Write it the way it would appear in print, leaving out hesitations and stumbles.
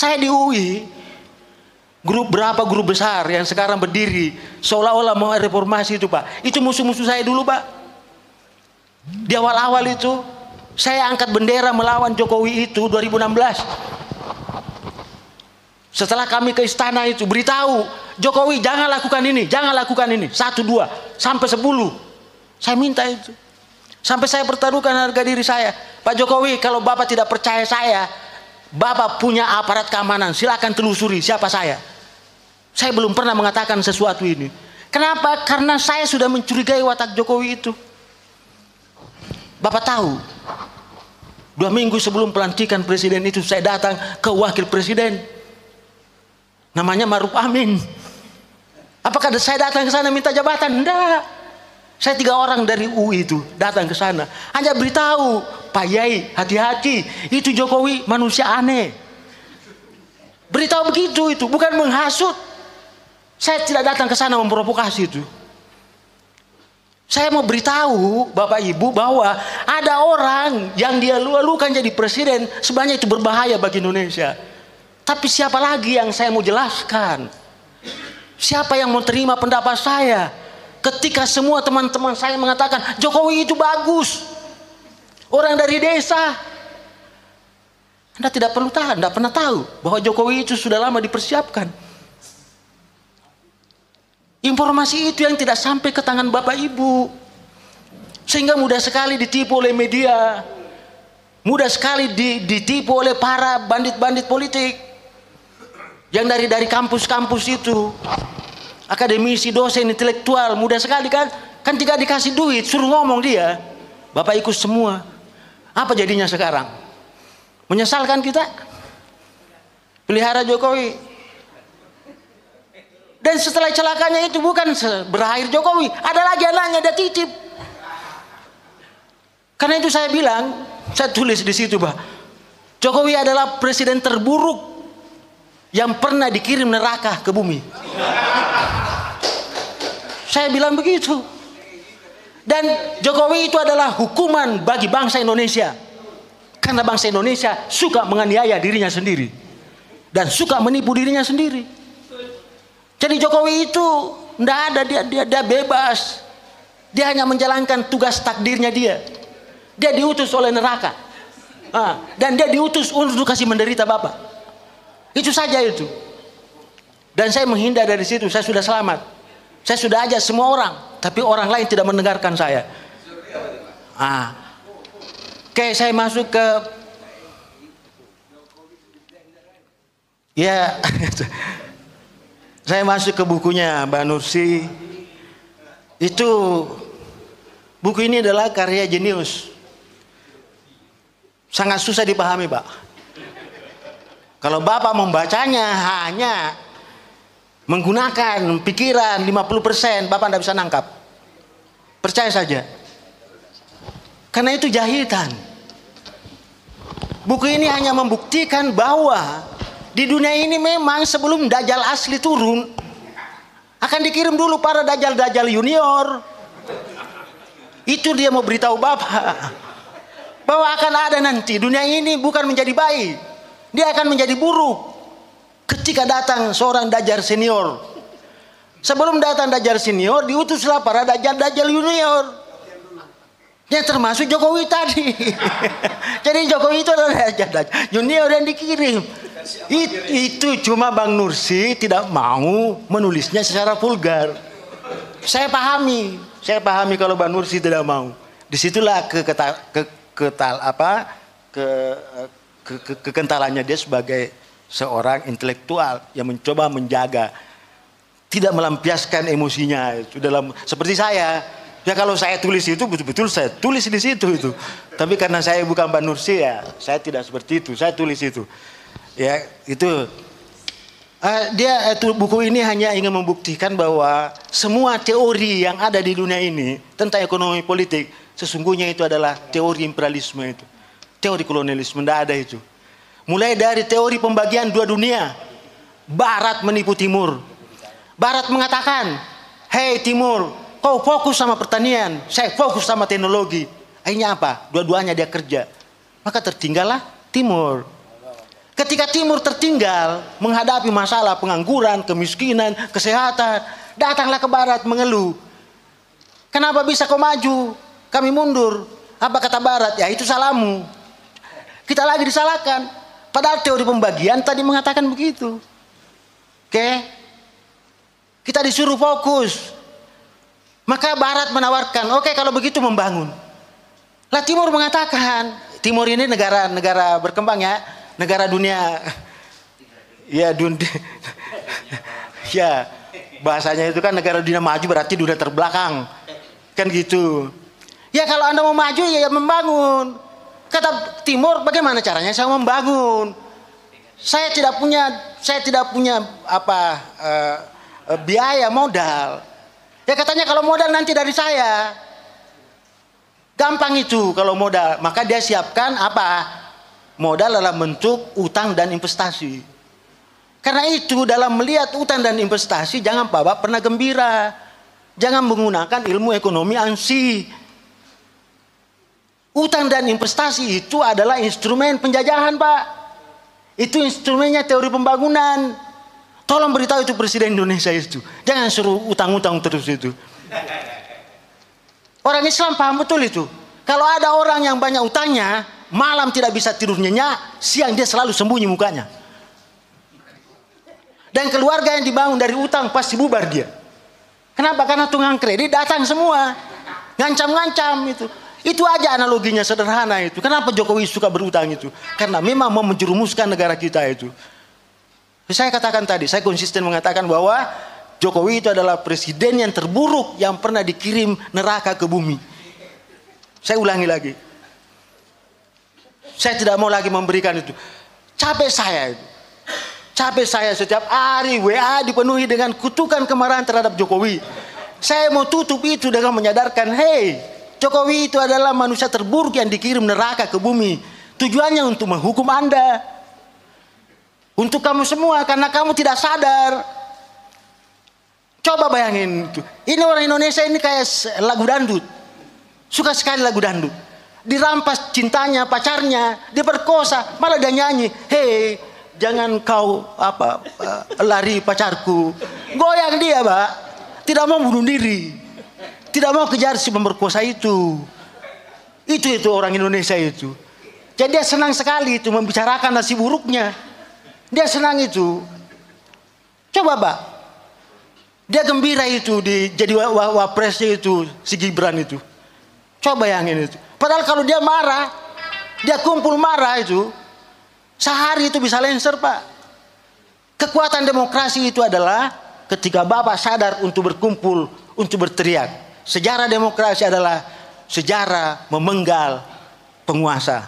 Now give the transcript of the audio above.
Saya di UI, berapa grup besar yang sekarang berdiri seolah-olah mau reformasi itu Pak. Itu musuh-musuh saya dulu Pak. Di awal-awal itu saya angkat bendera melawan Jokowi itu 2016. Setelah kami ke istana itu beritahu Jokowi jangan lakukan ini, jangan lakukan ini. 1, 2 sampai 10. Saya minta itu. Sampai saya pertaruhkan harga diri saya. Pak Jokowi, kalau Bapak tidak percaya saya, Bapak punya aparat keamanan, silakan telusuri siapa saya. Saya belum pernah mengatakan sesuatu ini. Kenapa? Karena saya sudah mencurigai watak Jokowi itu. Bapak tahu, 2 minggu sebelum pelantikan presiden itu saya datang ke wakil presiden, namanya Maruf Amin. Apakah saya datang ke sana minta jabatan? Enggak. Saya 3 orang dari UI itu datang ke sana, hanya beritahu, Pak Yai, hati-hati, itu Jokowi manusia aneh. Beritahu begitu itu, bukan menghasut. Saya tidak datang ke sana memprovokasi itu. Saya mau beritahu Bapak Ibu bahwa ada orang yang dia lalukan jadi presiden, sebenarnya itu berbahaya bagi Indonesia. Tapi siapa lagi yang saya mau jelaskan? Siapa yang mau terima pendapat saya? Ketika semua teman-teman saya mengatakan Jokowi itu bagus, orang dari desa. Anda tidak perlu tahu, Anda pernah tahu bahwa Jokowi itu sudah lama dipersiapkan. Informasi itu yang tidak sampai ke tangan Bapak Ibu, sehingga mudah sekali ditipu oleh media, mudah sekali ditipu oleh para bandit-bandit politik yang dari kampus-kampus itu. Akademisi, dosen, intelektual, mudah sekali kan tidak dikasih duit, suruh ngomong dia, Bapak ikut semua. Apa jadinya sekarang? Menyesalkan kita pelihara Jokowi. Dan setelah celakanya itu bukan berakhir Jokowi, ada lagi anaknya dia titip. Karena itu saya bilang, saya tulis di situ Pak, Jokowi adalah presiden terburuk yang pernah dikirim neraka ke bumi. Saya bilang begitu. Dan Jokowi itu adalah hukuman bagi bangsa Indonesia. Karena bangsa Indonesia suka menganiaya dirinya sendiri dan suka menipu dirinya sendiri. Jadi Jokowi itu tidak ada, dia bebas. Dia hanya menjalankan tugas takdirnya dia. Dia diutus oleh neraka. Dan dia diutus untuk kasih menderita Bapak. Itu saja itu. Dan saya menghindar dari situ, saya sudah selamat. Saya sudah ajak semua orang, tapi orang lain tidak mendengarkan saya. Oke, saya masuk ke saya masuk ke bukunya Mbak Nursi. Itu buku ini adalah karya jenius. Sangat susah dipahami, Pak. Kalau Bapak membacanya hanya menggunakan pikiran 50%, Bapak tidak bisa nangkap. Percaya saja. Karena itu jahitan. Buku ini hanya membuktikan bahwa di dunia ini memang sebelum Dajjal asli turun, akan dikirim dulu para Dajjal-Dajjal junior. Itu dia mau beritahu Bapak. Bahwa akan ada nanti dunia ini bukan menjadi baik, dia akan menjadi buruk. Ketika datang seorang Dajjal senior, sebelum datang Dajjal senior, diutuslah para Dajjal junior. Yang termasuk Jokowi tadi. Jadi Jokowi itu adalah Dajjal junior yang dikirim. Itu cuma Bang Nursi tidak mau menulisnya secara vulgar. Saya pahami kalau Bang Nursi tidak mau. Disitulah kekentalannya dia sebagai seorang intelektual yang mencoba menjaga, tidak melampiaskan emosinya itu dalam, seperti saya. Ya kalau saya tulis itu betul-betul saya tulis di situ itu. Tapi karena saya bukan Mbak Nursi ya, saya tidak seperti itu. Saya tulis itu. Ya, itu. Buku ini hanya ingin membuktikan bahwa semua teori yang ada di dunia ini tentang ekonomi politik sesungguhnya itu adalah teori imperialisme itu. Teori kolonialisme, tidak ada itu. Mulai dari teori pembagian 2 dunia. Barat menipu Timur. Barat mengatakan, hei Timur, kau fokus sama pertanian, saya fokus sama teknologi. Akhirnya apa? Dua-duanya dia kerja. Maka tertinggallah Timur. Ketika Timur tertinggal menghadapi masalah pengangguran, kemiskinan, kesehatan, datanglah ke Barat mengeluh. Kenapa bisa kau maju, kami mundur? Apa kata Barat? Ya itu salahmu. Kita lagi disalahkan. Padahal teori pembagian tadi mengatakan begitu. Oke? Kita disuruh fokus. Maka Barat menawarkan, oke kalau begitu membangun. Lah Timur mengatakan, Timur ini negara berkembang ya. Negara dunia, ya dunia, ya bahasanya itu kan negara dunia maju berarti dunia terbelakang, kan gitu. Ya kalau Anda mau maju ya membangun. Kata Timur, bagaimana caranya saya membangun? Saya tidak punya biaya modal. Ya katanya kalau modal nanti dari saya. Gampang itu kalau modal, maka dia siapkan apa? Modal dalam bentuk utang dan investasi. Karena itu dalam melihat utang dan investasi jangan Bapak pernah gembira. Jangan menggunakan ilmu ekonomi ANSI. Utang dan investasi itu adalah instrumen penjajahan Pak. Itu instrumennya teori pembangunan. Tolong beritahu itu Presiden Indonesia itu. Jangan suruh utang-utang terus itu. Orang Islam paham betul itu. Kalau ada orang yang banyak utangnya, malam tidak bisa tidur nyenyak, siang dia selalu sembunyi mukanya. Dan keluarga yang dibangun dari utang pasti bubar dia. Kenapa? Karena tukang kredit datang semua. Ngancam-ngancam itu. Itu aja analoginya sederhana itu. Kenapa Jokowi suka berutang itu? Karena memang mau menjerumuskan negara kita itu. Saya katakan tadi, saya konsisten mengatakan bahwa Jokowi itu adalah presiden yang terburuk yang pernah dikirim neraka ke bumi. Saya ulangi lagi. Saya tidak mau lagi memberikan itu. Capek saya itu. Capek saya setiap hari WA dipenuhi dengan kutukan kemarahan terhadap Jokowi. Saya mau tutup itu dengan menyadarkan, hey, Jokowi itu adalah manusia terburuk yang dikirim neraka ke bumi. Tujuannya untuk menghukum Anda. Untuk kamu semua karena kamu tidak sadar. Coba bayangin itu. Ini orang Indonesia ini kayak lagu dangdut. Suka sekali lagu dangdut. Dirampas cintanya, pacarnya, diperkosa, malah dia nyanyi, hei, jangan kau lari pacarku. Goyang dia, Pak. Tidak mau bunuh diri. Tidak mau kejar si pemerkosa itu. Itu orang Indonesia itu. Jadi dia senang sekali itu membicarakan nasib buruknya. Dia senang itu. Coba, Pak. Dia gembira itu jadi wapresnya itu si Gibran itu. Coba bayangin itu. Padahal kalau dia marah, dia kumpul marah itu, sehari itu bisa lenser Pak. Kekuatan demokrasi itu adalah ketika Bapak sadar untuk berkumpul, untuk berteriak. Sejarah demokrasi adalah sejarah memenggal penguasa.